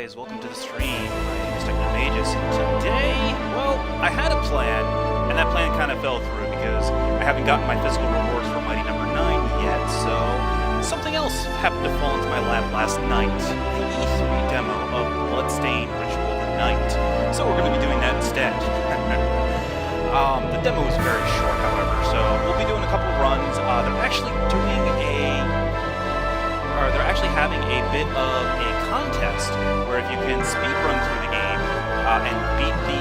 guys, welcome to the stream. My name is Technomagus, and today, well, I had a plan, and that plan kind of fell through because I haven't gotten my physical rewards for Mighty Number 9 yet, so something else happened to fall into my lap last night, the E3 demo of Bloodstained Ritual of the Night, so we're going to be doing that instead. The demo is very short, however, so we'll be doing a couple runs. They're actually having a bit of a contest where if you can speed run through the game and beat the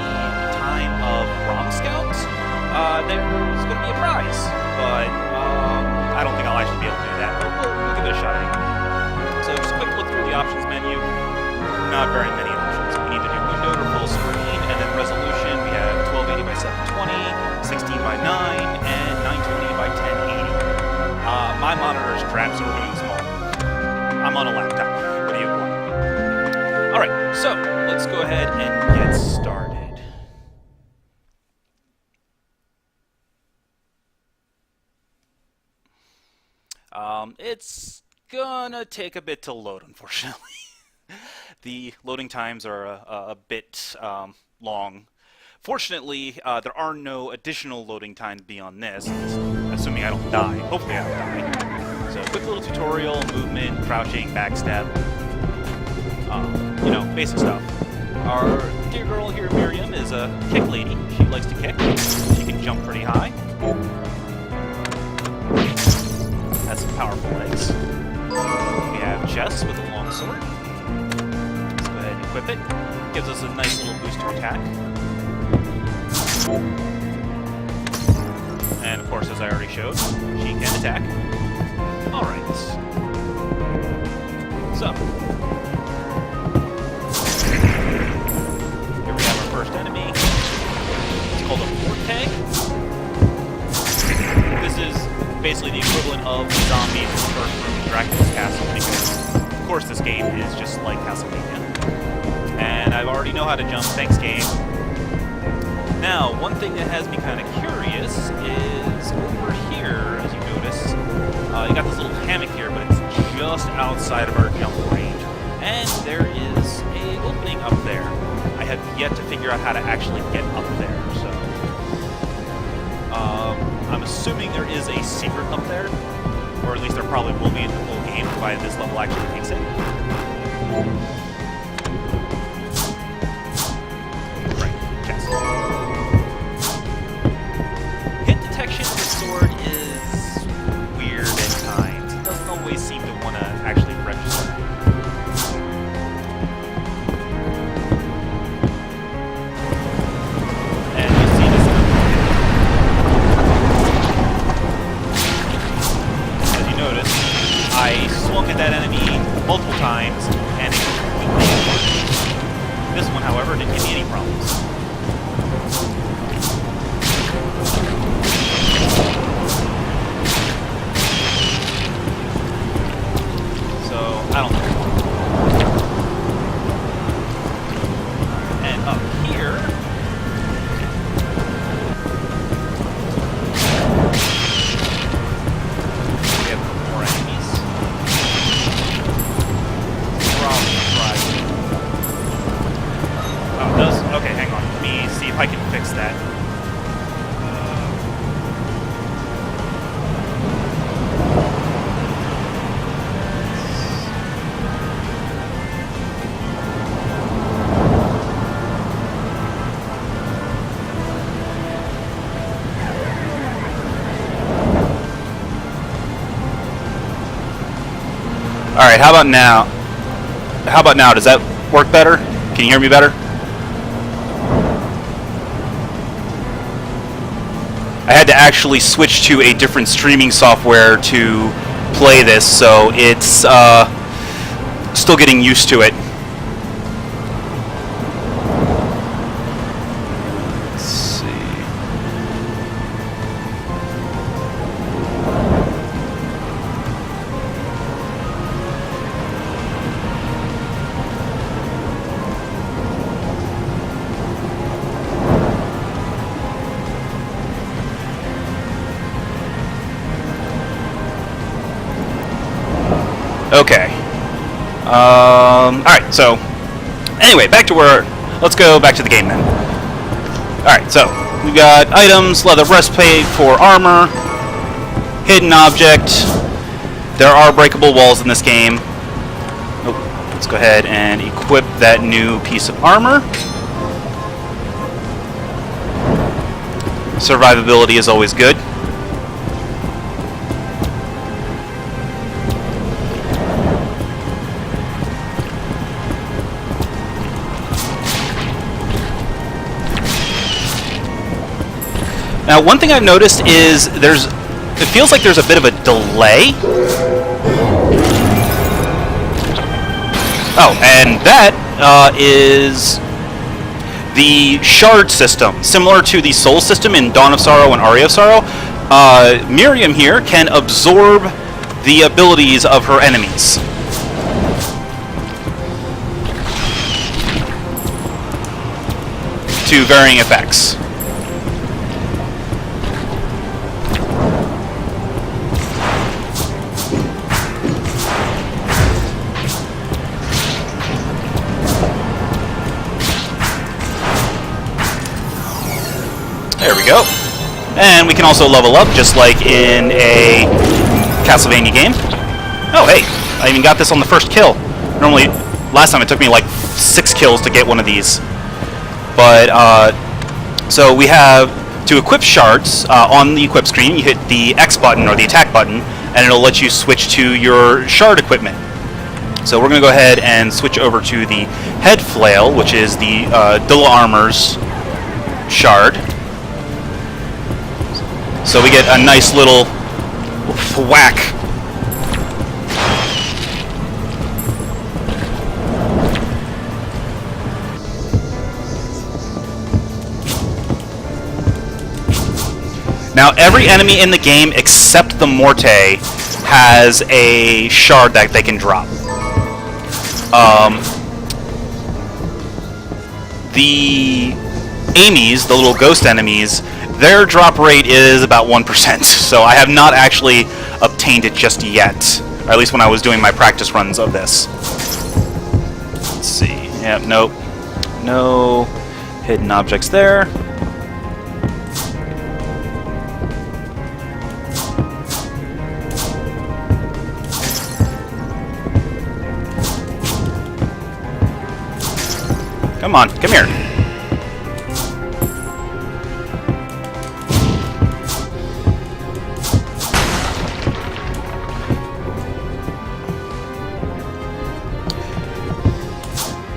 time of ROM Scouts, there's going to be a prize. But I don't think I'll actually be able to do that, but we'll give it a shot anyway. So just a quick look through the options menu. Not very many options. We need to do windowed or full screen, and then resolution. We have 1280 by 720, 16 by 9, and 920 by 1080. My monitor is crap, so we're doing small. I'm on a laptop. What do you want? Alright, so let's go ahead and get started. It's gonna take a bit to load, unfortunately. The loading times are a bit long. Fortunately, there are no additional loading times beyond this, assuming I don't die. Hopefully I don't die. So, quick little tutorial, movement, crouching, backstep, you know, basic stuff. Our dear girl here, Miriam, is a kick lady. She likes to kick. She can jump pretty high. Has some powerful legs. We have Jess with a long sword. Let's go ahead and equip it. Gives us a nice little boost to attack. And of course, as I already showed, she can attack. Alright. So. Here we have our first enemy. It's called a Forte. This is basically the equivalent of zombies in the first room in Dracula's castle, because, of course, this game is just like Castlevania. And I already know how to jump, thanks game. Now, one thing that has me kind of curious is over here, as you notice, you got this little hammock here, but it's just outside of our jump range. And there is an opening up there. I have yet to figure out how to actually get up there, so... I'm assuming there is a secret up there, or at least there probably will be in the full game, provided this level actually takes it. Right, chest. Hit detection with the sword is weird at times. It doesn't always seem to want to actually register. And you see this. As you notice, I swung at that enemy multiple times, and it completely worked. This one, however, didn't give me any problems. I don't know. And up here... we have a couple more enemies. Oh, it does? Okay, hang on. Let me see if I can fix that. Alright, how about now? How about now? Does that work better? Can you hear me better? I had to actually switch to a different streaming software to play this, so it's still getting used to it. Let's see. Okay. Alright, so Anyway, let's go back to the game then. Alright, so we've got items, leather breastplate for armor, hidden object. There are breakable walls in this game. Oh, let's go ahead and equip that new piece of armor. Survivability is always good. Now, one thing I've noticed is it feels like there's a bit of a delay. Oh, and that is the shard system, similar to the soul system in Dawn of Sorrow and Aria of Sorrow. Miriam here can absorb the abilities of her enemies. To varying effects. There we go. And we can also level up, just like in a Castlevania game. Oh, hey, I even got this on the first kill. Normally, last time it took me like 6 kills to get one of these. But, so we have, to equip shards, on the equip screen, you hit the X button, or the attack button, and it'll let you switch to your shard equipment. So we're going to go ahead and switch over to the head flail, which is the Dilla Armor's shard. So we get a nice little whack. Now, every enemy in the game except the Morte has a shard that they can drop. The Amy's, the little ghost enemies, their drop rate is about 1%, so I have not actually obtained it just yet, or at least when I was doing my practice runs of this. Let's see. Yep, nope. No hidden objects there. Come on, come here.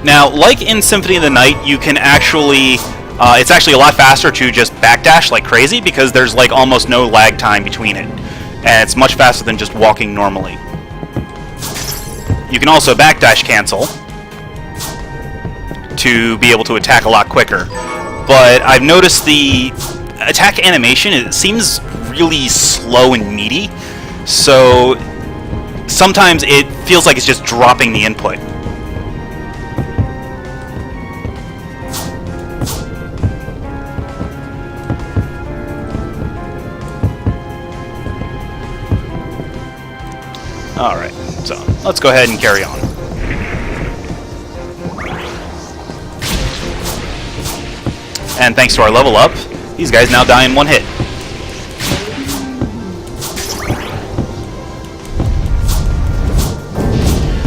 Now, like in Symphony of the Night, you can actually, it's actually a lot faster to just backdash like crazy because there's like almost no lag time between it. And it's much faster than just walking normally. You can also backdash cancel to be able to attack a lot quicker. But I've noticed the attack animation, it seems really slow and meaty. So sometimes it feels like it's just dropping the input. Alright, so let's go ahead and carry on. And thanks to our level up, these guys now die in one hit.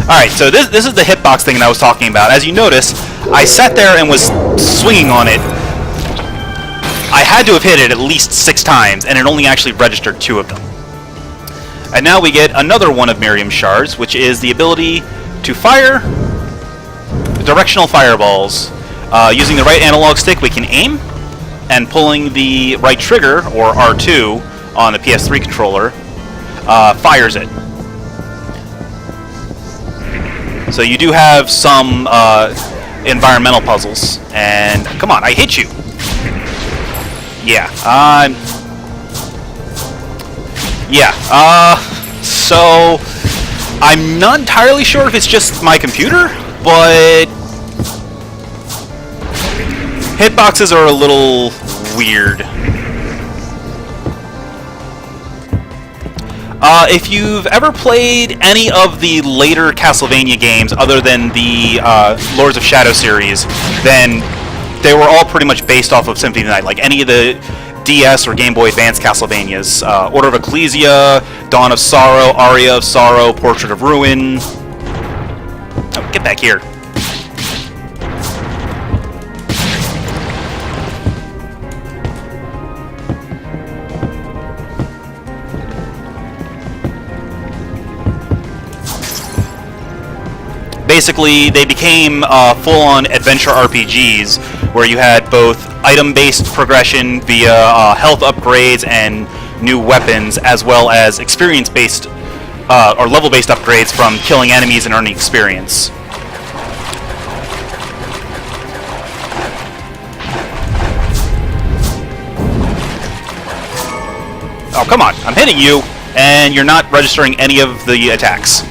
Alright, so this is the hitbox thing that I was talking about. As you notice, I sat there and was swinging on it. I had to have hit it at least 6 times, and it only actually registered 2 of them. And now we get another one of Miriam's shards, which is the ability to fire directional fireballs. Using the right analog stick, we can aim, and pulling the right trigger, or R2, on the PS3 controller, fires it. So you do have some environmental puzzles. And, come on, I hit you! Yeah, so I'm not entirely sure if it's just my computer, but hitboxes are a little weird. If you've ever played any of the later Castlevania games other than the Lords of Shadow series, then they were all pretty much based off of Symphony of the Night, like any of the DS or Game Boy Advance Castlevanias. Order of Ecclesia, Dawn of Sorrow, Aria of Sorrow, Portrait of Ruin. Oh, get back here. Basically, they became full-on adventure RPGs where you had both item-based progression via health upgrades and new weapons, as well as experience-based or level-based upgrades from killing enemies and earning experience. Oh, come on. I'm hitting you, and you're not registering any of the attacks.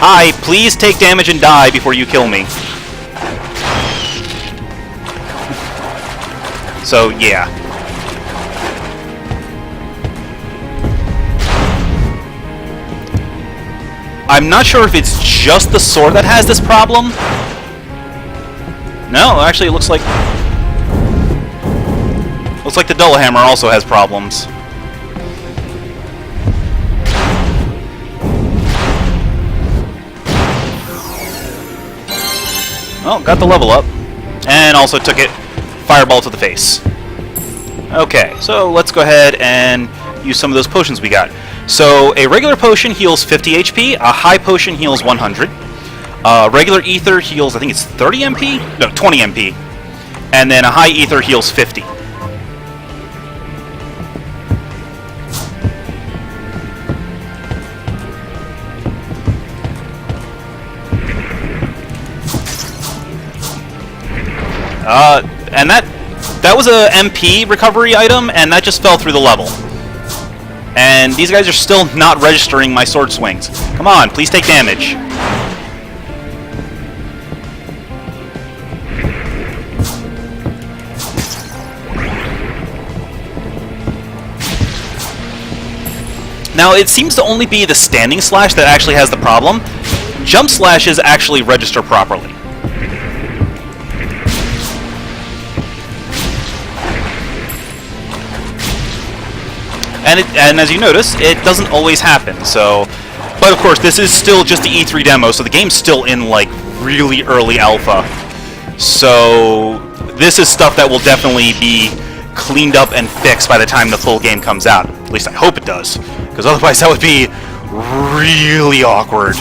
Hi, please take damage and die before you kill me. So, yeah. I'm not sure if it's just the sword that has this problem. No, actually it looks like the double hammer also has problems. Oh, got the level up. And also took it fireball to the face. Okay, so let's go ahead and use some of those potions we got. So, a regular potion heals 50 HP, a high potion heals 100. Regular ether heals, I think it's 30 MP? No, 20 MP. And then a high ether heals 50. And that was a MP recovery item, and that just fell through the level. And these guys are still not registering my sword swings. Come on, please take damage. Now, it seems to only be the standing slash that actually has the problem. Jump slashes actually register properly. And as you notice, it doesn't always happen, so... But of course, this is still just the E3 demo, so the game's still in, like, really early alpha. So, this is stuff that will definitely be cleaned up and fixed by the time the full game comes out. At least I hope it does, because otherwise that would be really awkward.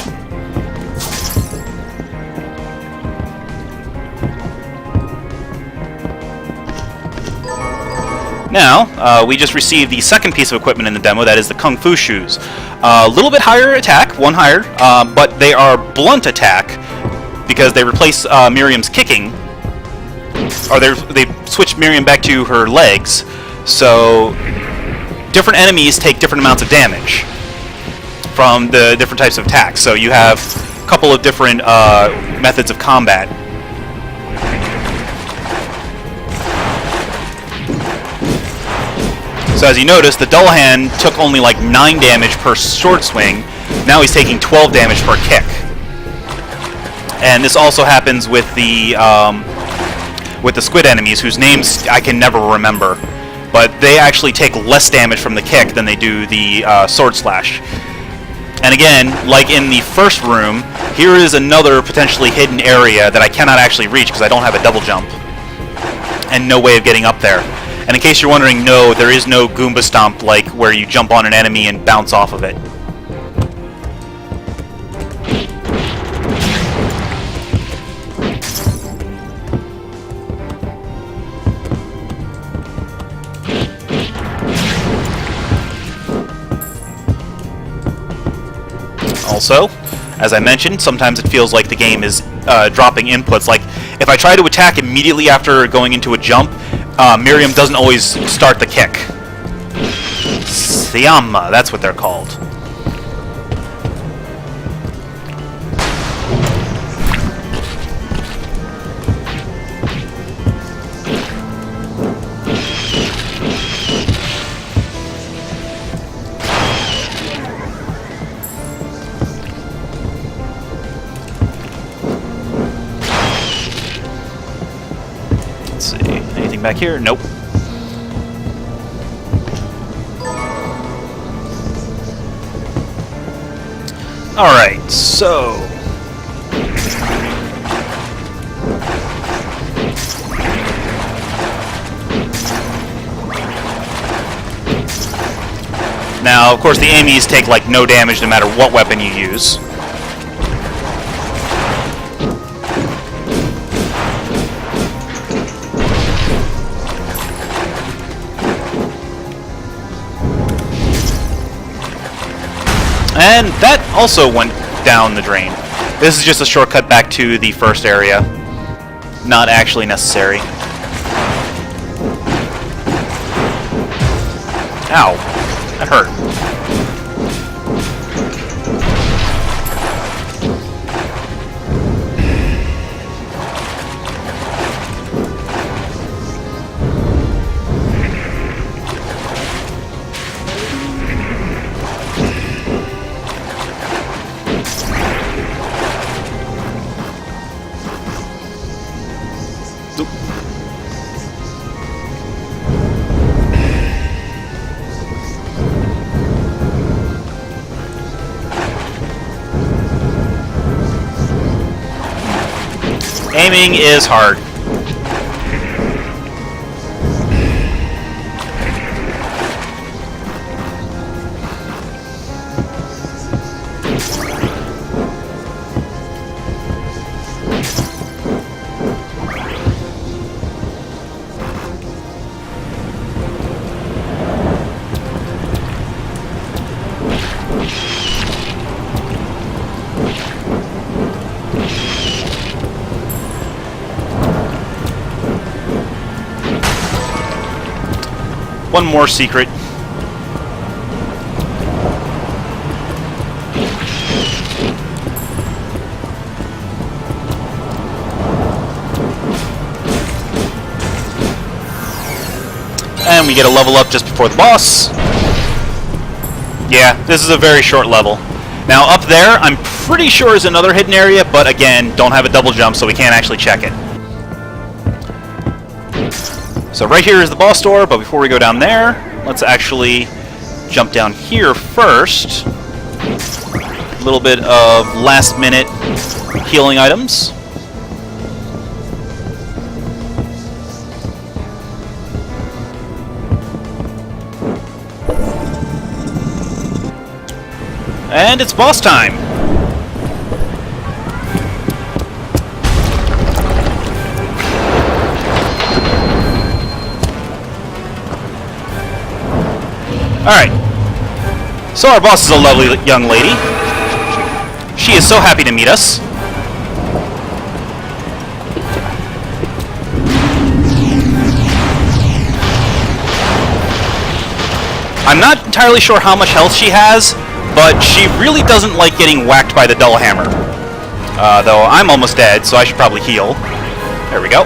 Now, we just received the second piece of equipment in the demo, that is the Kung Fu Shoes. A little bit higher attack, one higher, but they are blunt attack, because they replace Miriam's kicking, or they switch Miriam back to her legs, so different enemies take different amounts of damage from the different types of attacks. So you have a couple of different methods of combat. So as you notice, the Dullahan took only like 9 damage per sword swing. Now he's taking 12 damage per kick. And this also happens with the squid enemies, whose names I can never remember. But they actually take less damage from the kick than they do the sword slash. And again, like in the first room, here is another potentially hidden area that I cannot actually reach because I don't have a double jump. And no way of getting up there. And in case you're wondering, no, there is no Goomba Stomp like where you jump on an enemy and bounce off of it. Also, as I mentioned, sometimes it feels like the game is dropping inputs. Like, if I try to attack immediately after going into a jump, Miriam doesn't always start the kick. Siama, that's what they're called. Anything back here? Nope. Alright, so... Now, of course, the AMEs take, like, no damage no matter what weapon you use. And that also went down the drain. This is just a shortcut back to the first area. Not actually necessary. Ow. That hurt. Aiming is hard. One more secret. And we get a level up just before the boss. Yeah, this is a very short level. Now up there, I'm pretty sure is another hidden area, but again, don't have a double jump, so we can't actually check it. So right here is the boss door, but before we go down there, let's actually jump down here first. A little bit of last-minute healing items. And it's boss time! Alright, so our boss is a lovely young lady. She is so happy to meet us. I'm not entirely sure how much health she has, but she really doesn't like getting whacked by the dull hammer. Though I'm almost dead, so I should probably heal. There we go.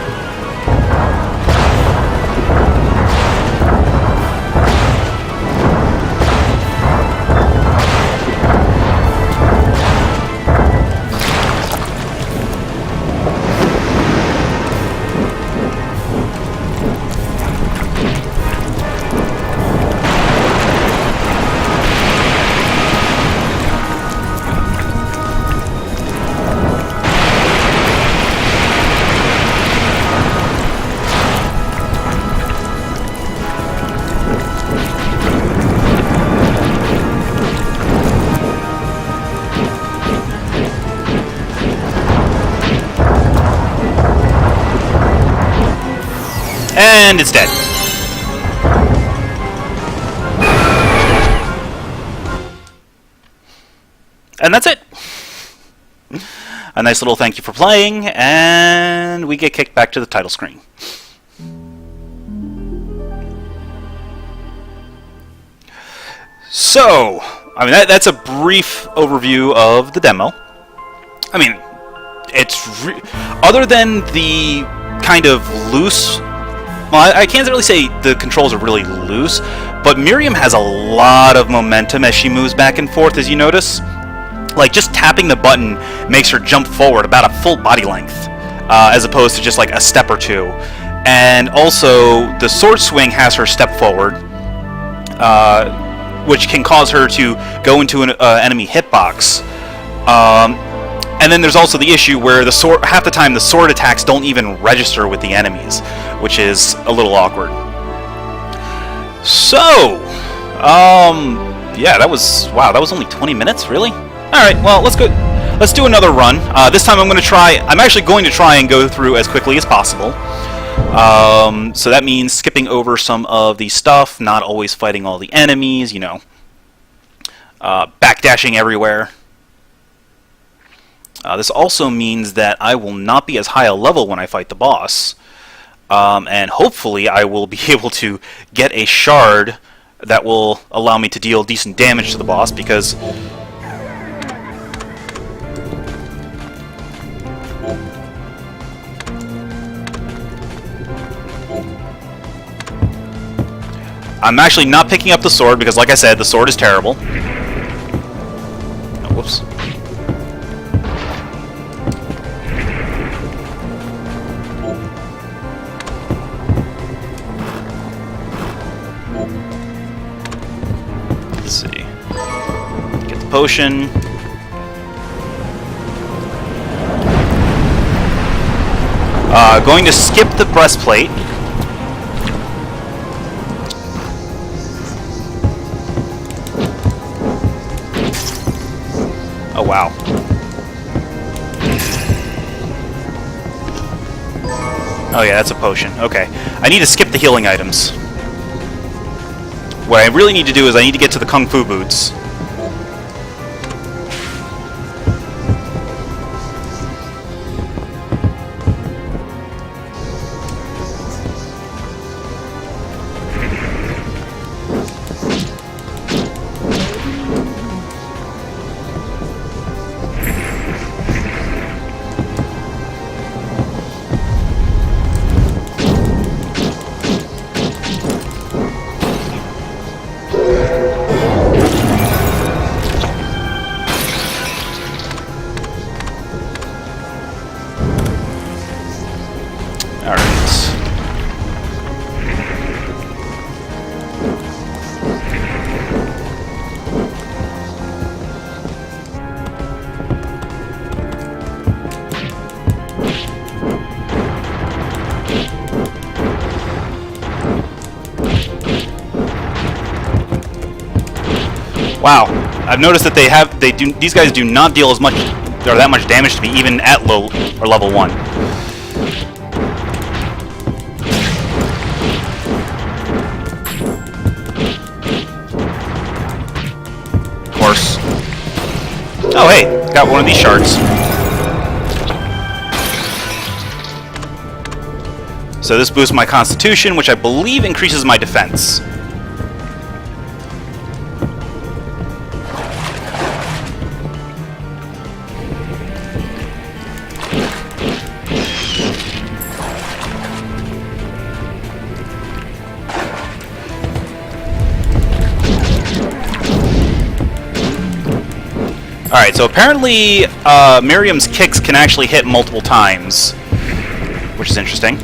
And it's dead. And that's it. A nice little thank you for playing, and we get kicked back to the title screen. So, I mean, that's a brief overview of the demo. I mean, it's other than the kind of loose... Well, I can't really say the controls are really loose, but Miriam has a lot of momentum as she moves back and forth, as you notice. Like, just tapping the button makes her jump forward about a full body length, as opposed to just like a step or two. And also, the sword swing has her step forward, which can cause her to go into an enemy hitbox. And then there's also the issue where the sword, half the time the sword attacks don't even register with the enemies, which is a little awkward. So, yeah, that was only 20 minutes, really? Alright, well, let's go. Let's do another run. This time I'm actually going to try and go through as quickly as possible. So that means skipping over some of the stuff, not always fighting all the enemies, you know, backdashing everywhere. This also means that I will not be as high a level when I fight the boss. And hopefully I will be able to get a shard that will allow me to deal decent damage to the boss, because I'm actually not picking up the sword because, like I said, the sword is terrible. Oh, whoops. Let's see. Get the potion. Going to skip the breastplate. Oh, wow. Oh, yeah, that's a potion. Okay. I need to skip the healing items. What I really need to do is I need to get to the Kung Fu boots. Wow, I've noticed that these guys do not deal as much or that much damage to me even at low or level 1. Of course. Oh hey, got one of these shards. So this boosts my constitution, which I believe increases my defense. Alright, so apparently Miriam's kicks can actually hit multiple times, which is interesting.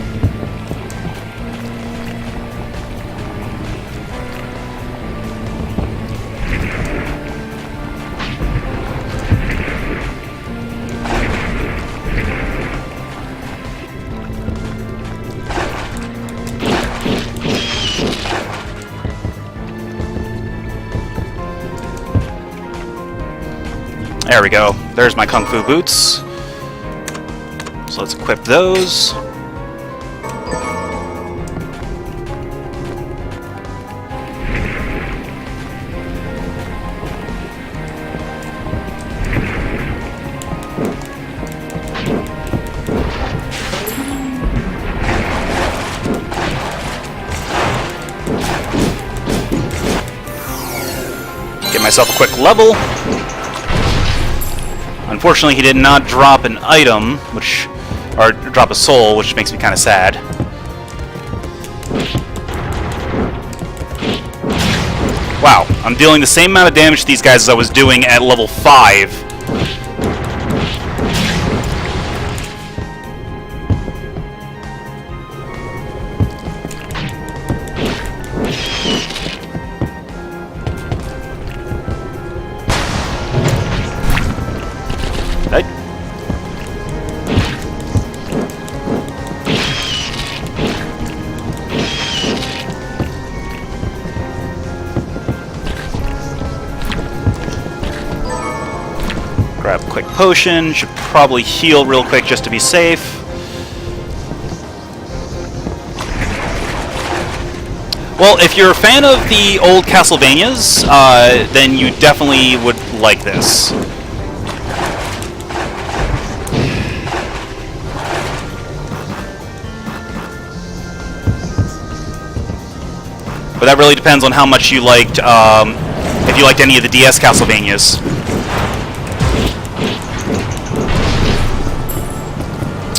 There we go. There's my Kung Fu boots. So let's equip those. Get myself a quick level. Unfortunately, he did not drop an item, or drop a soul, which makes me kind of sad. Wow, I'm dealing the same amount of damage to these guys as I was doing at level 5. Grab a quick potion. Should probably heal real quick just to be safe. Well, if you're a fan of the old Castlevanias, then you definitely would like this. But that really depends on how much you liked, if you liked any of the DS Castlevanias.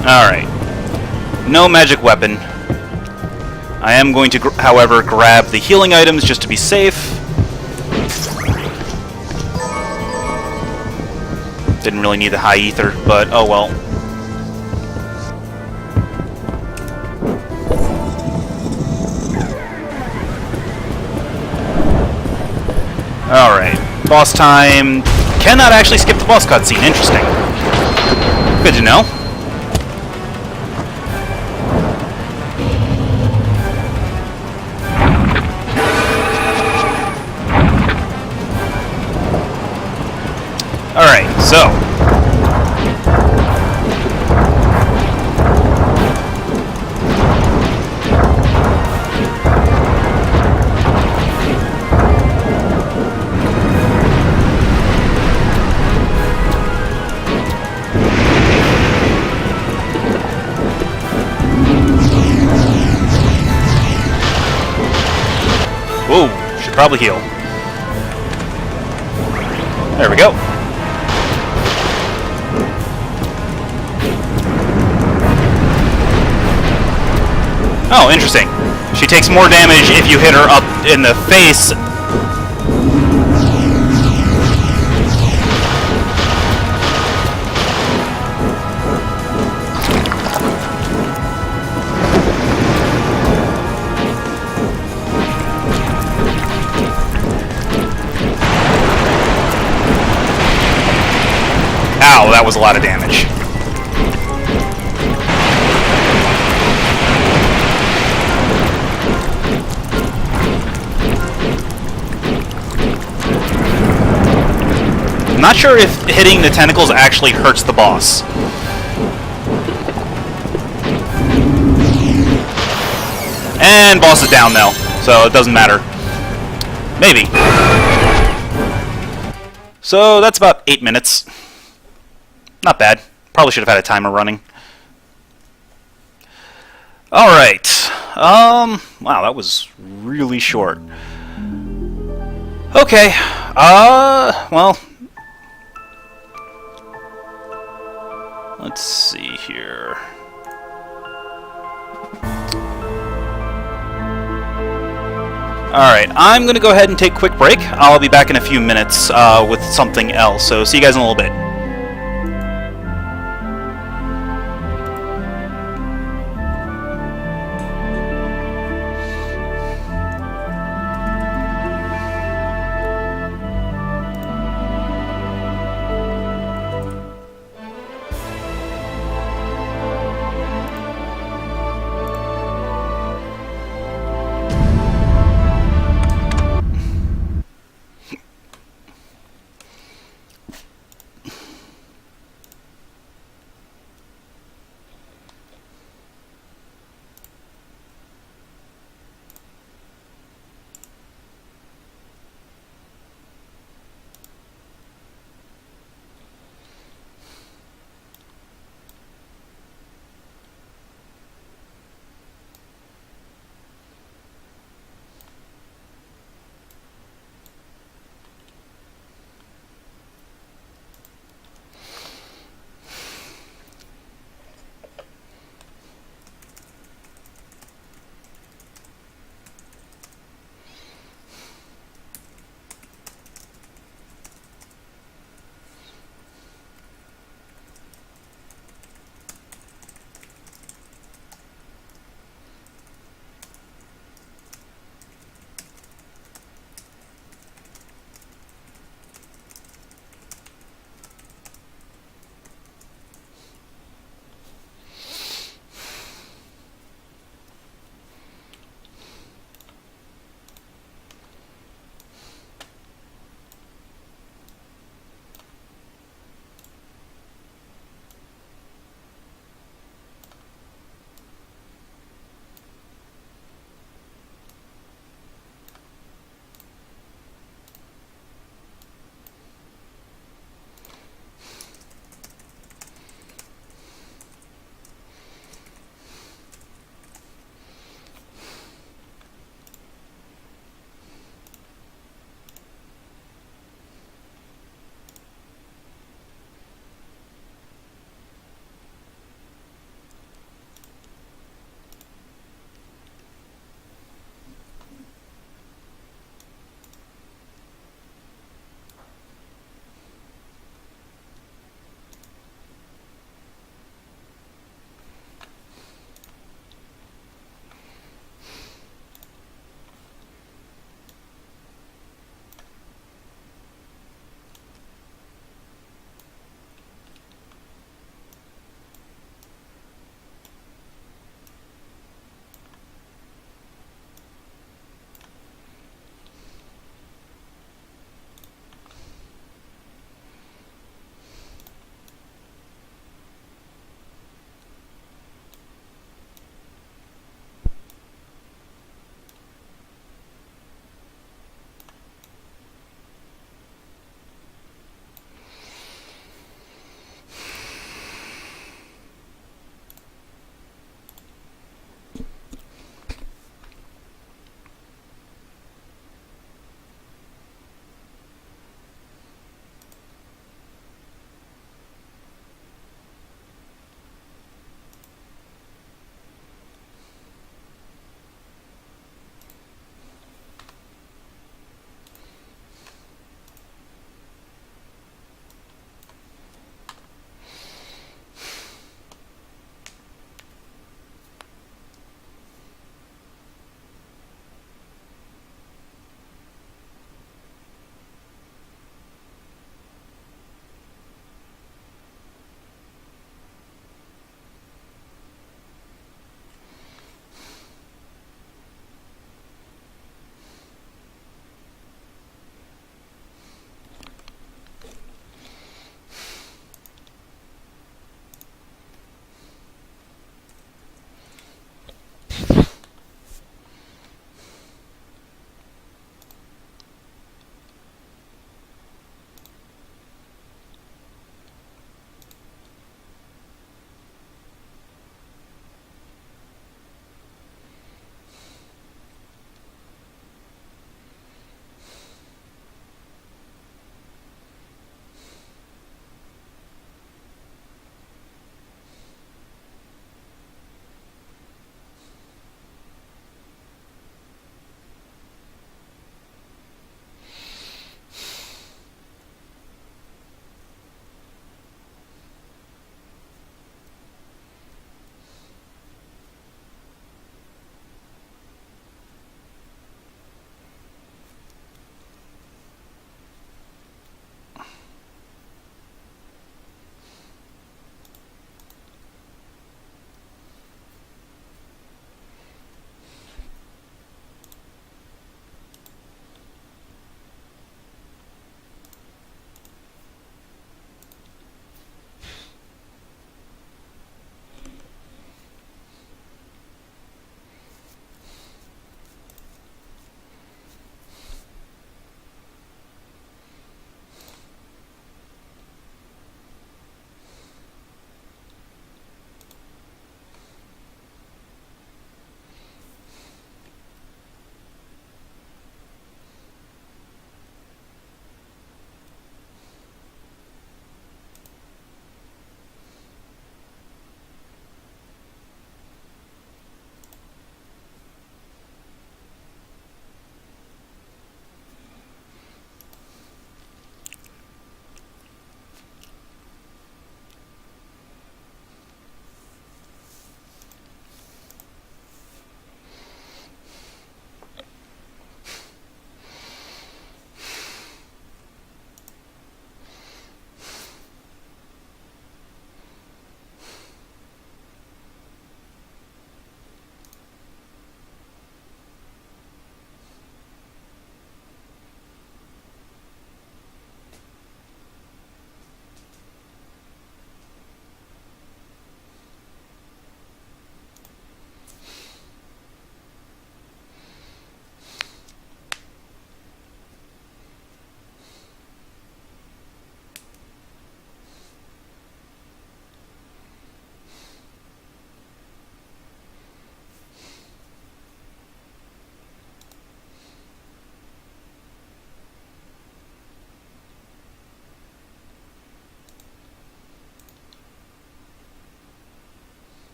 Alright. No magic weapon. I am going to, however, grab the healing items just to be safe. Didn't really need the high ether, but oh well. Alright, boss time. Cannot actually skip the boss cutscene. Interesting. Good to know. Alright, so. Whoa, should probably heal. There we go. Oh, interesting. She takes more damage if you hit her up in the face. Ow, that was a lot of damage. I'm not sure if hitting the tentacles actually hurts the boss. And boss is down now, so it doesn't matter. Maybe. So that's about 8 minutes. Not bad. Probably should have had a timer running. Alright. Wow, that was really short. Okay. Well. Let's see here. Alright, I'm going to go ahead and take a quick break. I'll be back in a few minutes with something else, so see you guys in a little bit.